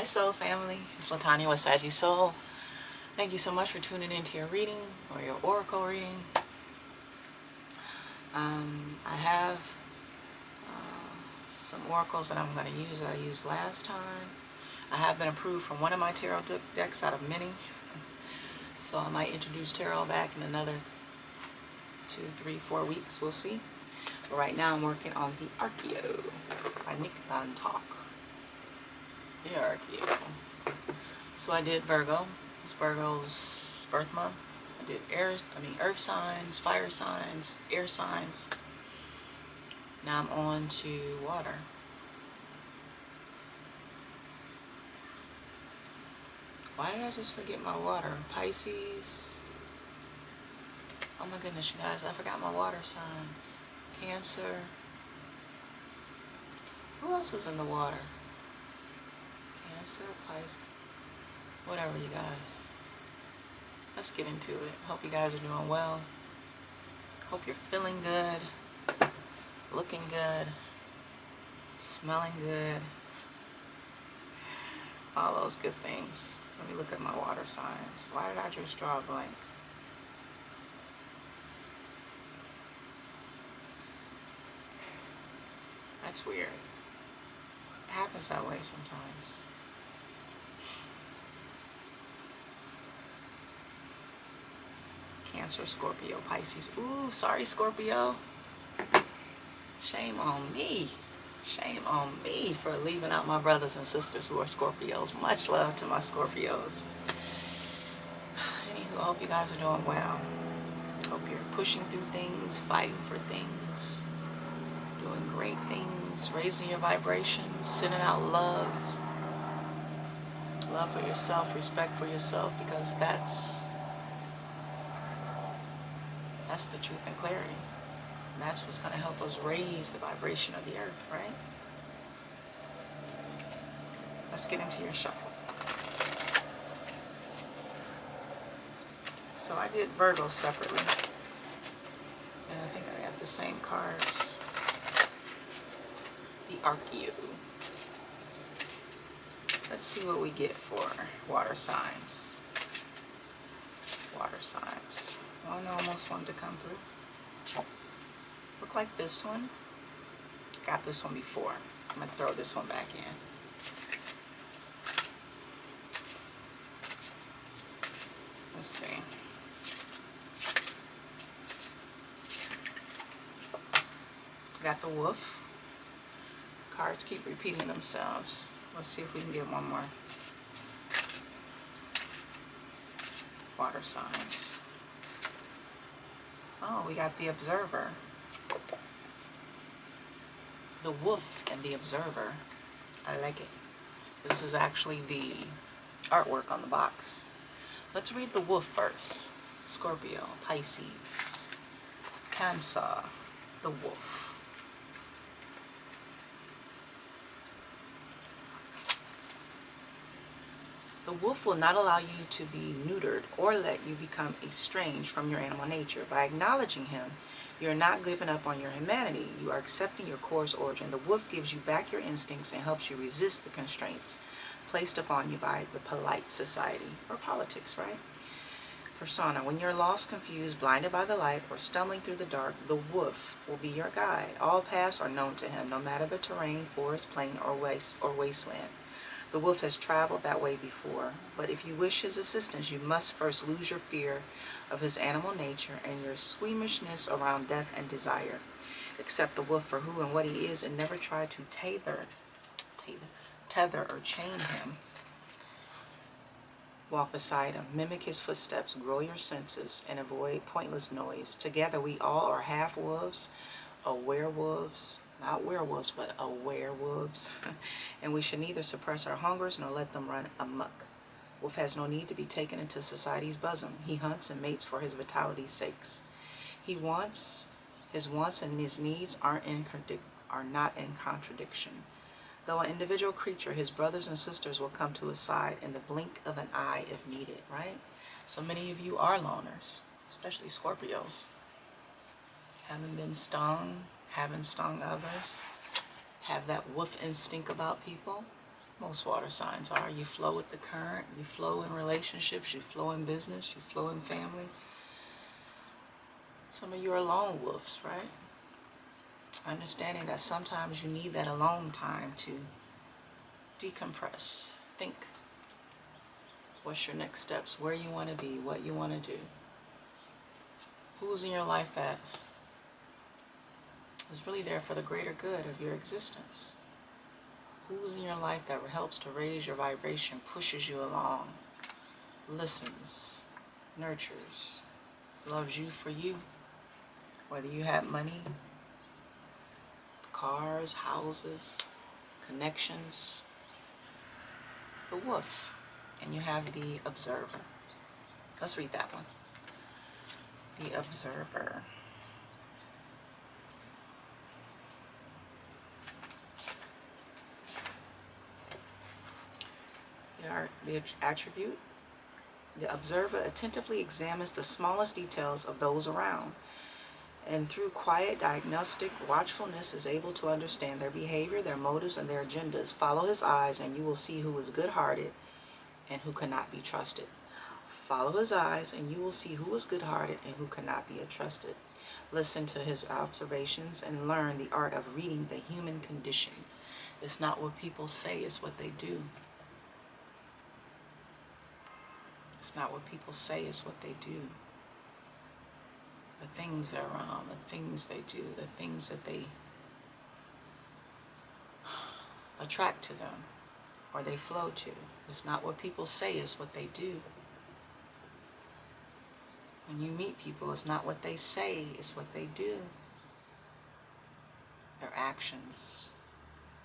Soul family, it's Latanya with Saggy Soul. Thank you so much for tuning into your reading or your oracle reading. I have some oracles that I'm going to use that I used last time. I have been approved from one of my tarot decks out of many, so I might introduce tarot back in another 2, 3, 4 weeks. We'll see. But right now I'm working on the Archeo by Nick Van Talk. The Archeo. So I did Virgo. It's Virgo's birth month. I did earth signs, fire signs, air signs. Now I'm on to water. Why did I just forget my water? Pisces. Oh my goodness, you guys, I forgot my water signs. Cancer. Who else is in the water? Cancer, Pisces. Whatever, you guys. Let's get into it. Hope you guys are doing well. Hope you're feeling good, looking good, smelling good. All those good things. Let me look at my water signs. Why did I just draw a blank? That's weird. It happens that way sometimes. Cancer, Scorpio, Pisces. Ooh, sorry, Scorpio. Shame on me. Shame on me for leaving out my brothers and sisters who are Scorpios. Much love to my Scorpios. Anywho, I hope you guys are doing well. Hope you're pushing through things, fighting for things, doing great things, raising your vibrations, sending out love. Love for yourself, respect for yourself, because that's the truth and clarity. And that's what's going to help us raise the vibration of the earth, right? Let's get into your shuffle. So I did Virgo separately. And I think I got the same cards. The Archeo. Let's see what we get for water signs. Water signs. Oh, no, almost wanted to come through. Look like this one. Got this one before. I'm going to throw this one back in. Let's see. Got the Wolf. Cards keep repeating themselves. Let's see if we can get one more. Water signs. Oh, we got the Observer. The Wolf and the Observer. I like it. This is actually the artwork on the box. Let's read the Wolf first. Scorpio, Pisces, Cancer, the Wolf. The wolf will not allow you to be neutered or let you become estranged from your animal nature. By acknowledging him, you are not giving up on your humanity. You are accepting your core's origin. The wolf gives you back your instincts and helps you resist the constraints placed upon you by the polite society or politics, right? Persona. When you're lost, confused, blinded by the light, or stumbling through the dark, the wolf will be your guide. All paths are known to him, no matter the terrain, forest, plain, or wasteland. The wolf has traveled that way before, but if you wish his assistance, you must first lose your fear of his animal nature and your squeamishness around death and desire. Accept the wolf for who and what he is and never try to tether or chain him. Walk beside him, mimic his footsteps, grow your senses, and avoid pointless noise. Together we all are half wolves, werewolves, not werewolves, but werewolves. And we should neither suppress our hungers nor let them run amok. Wolf has no need to be taken into society's bosom. He hunts and mates for his vitality's sakes. His wants and his needs are not in contradiction. Though an individual creature, his brothers and sisters will come to his side in the blink of an eye if needed, right? So many of you are loners, especially Scorpios. Haven't been stung, haven't stung others, have that wolf instinct about people. Most water signs are. You flow with the current, you flow in relationships, you flow in business, you flow in family. Some of you are lone wolves, right? Understanding that sometimes you need that alone time to decompress, think. What's your next steps? Where you want to be? What you want to do? Who's in your life that is really there for the greater good of your existence? Who's in your life that helps to raise your vibration, pushes you along, listens, nurtures, loves you for you? Whether you have money, cars, houses, connections, the wolf, and you have the observer. Let's read that one. The observer. The attribute. The observer attentively examines the smallest details of those around, and through quiet diagnostic watchfulness is able to understand their behavior, their motives, and their agendas. Follow his eyes and you will see who is good-hearted and who cannot be trusted. Follow his eyes and you will see who is good-hearted and who cannot be trusted. Listen to his observations and learn the art of reading the human condition. It's not what people say, it's what they do. It's not what people say, it's what they do. The things they're around, the things they do, the things that they attract to them or they flow to. It's not what people say, it's what they do. When you meet people, it's not what they say, it's what they do. Their actions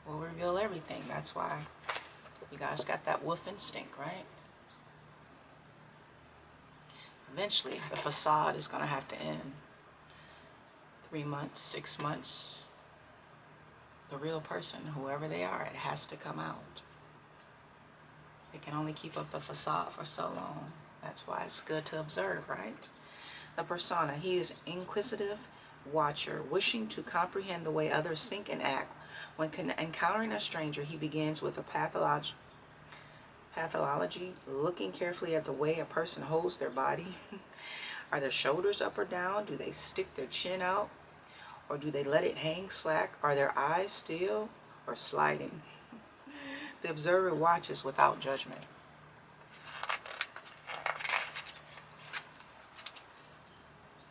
will reveal everything. That's why you guys got that wolf instinct, right? Eventually, the facade is going to have to end. 3 months, 6 months, the real person, whoever they are, it has to come out. They can only keep up the facade for so long. That's why it's good to observe, right? The persona, he is inquisitive watcher, wishing to comprehend the way others think and act. When encountering a stranger, he begins with a pathology, looking carefully at the way a person holds their body. Are their shoulders up or down? Do they stick their chin out? Or do they let it hang slack? Are their eyes still or sliding? The observer watches without judgment.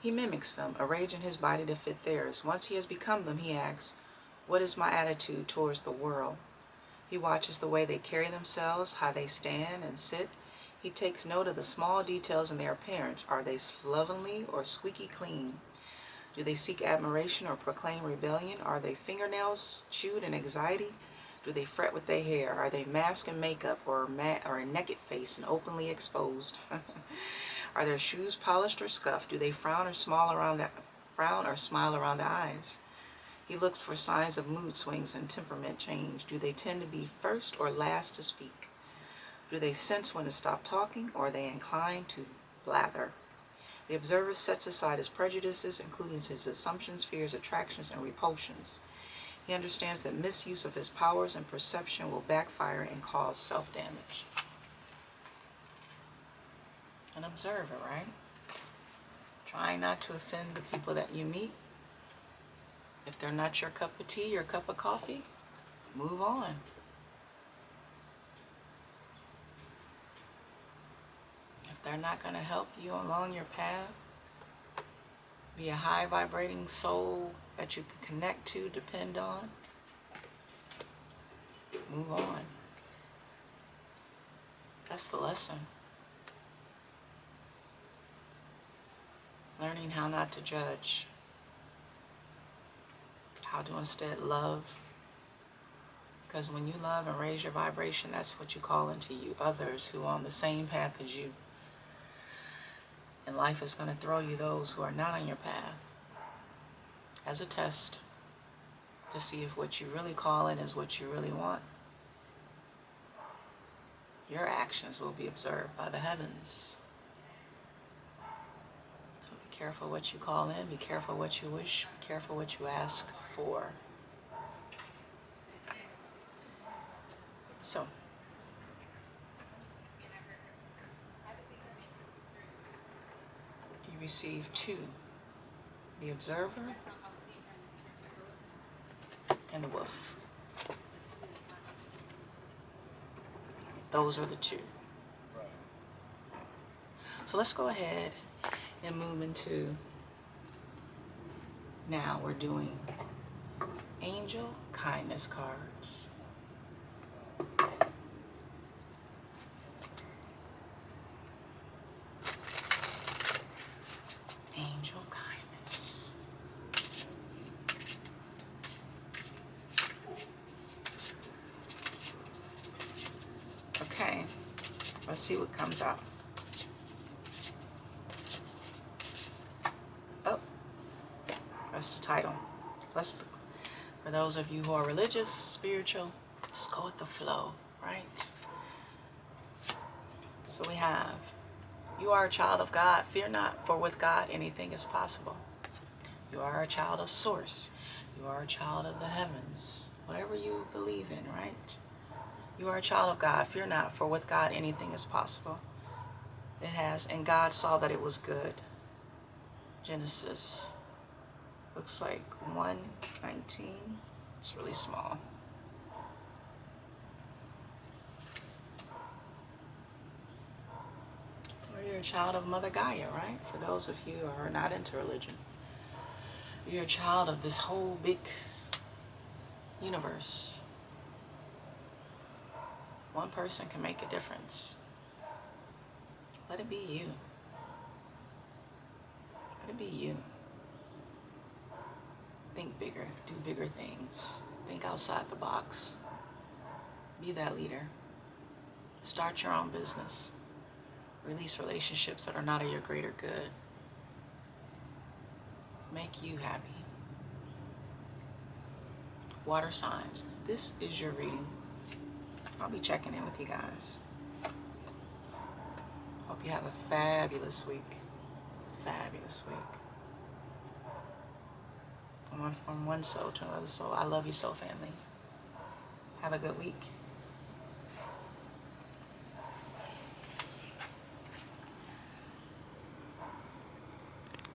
He mimics them, arranging his body to fit theirs. Once he has become them, he asks, what is my attitude towards the world? He watches the way they carry themselves, how they stand and sit. He takes note of the small details in their appearance. Are they slovenly or squeaky clean? Do they seek admiration or proclaim rebellion? Are their fingernails chewed in anxiety? Do they fret with their hair? Are they masked in makeup or a naked face and openly exposed? Are their shoes polished or scuffed? Do they frown or smile around the eyes? He looks for signs of mood swings and temperament change. Do they tend to be first or last to speak? Do they sense when to stop talking, or are they inclined to blather? The observer sets aside his prejudices, including his assumptions, fears, attractions, and repulsions. He understands that misuse of his powers and perception will backfire and cause self-damage. An observer, right? Trying not to offend the people that you meet. If they're not your cup of tea or cup of coffee, move on. If they're not going to help you along your path, be a high vibrating soul that you can connect to, depend on, move on. That's the lesson. Learning how not to judge. How to instead love. Because when you love and raise your vibration, that's what you call into you others who are on the same path as you. And life is going to throw you those who are not on your path as a test to see if what you really call in is what you really want. Your actions will be observed by the heavens. So be careful what you call in, be careful what you wish, be careful what you ask for. So, you receive 2. The observer and the wolf. Those are the 2. So let's go ahead and move into, now we're doing angel kindness cards. Angel kindness. Okay, let's see what comes out. Oh, that's the title. For those of you who are religious, spiritual, just go with the flow, right? So we have, you are a child of God. Fear not, for with God anything is possible. You are a child of Source. You are a child of the heavens. Whatever you believe in, right? You are a child of God. Fear not, for with God anything is possible. It has, and God saw that it was good. Genesis. Looks like 1:19. It's really small. Or you're a child of Mother Gaia, right? For those of you who are not into religion. You're a child of this whole big universe. One person can make a difference. Let it be you. Let it be you. Think bigger. Do bigger things. Think outside the box. Be that leader. Start your own business. Release relationships that are not of your greater good. Make you happy. Water signs. This is your reading. I'll be checking in with you guys. Hope you have a fabulous week. Fabulous week. From one soul to another soul. I love you, soul family. Have a good week.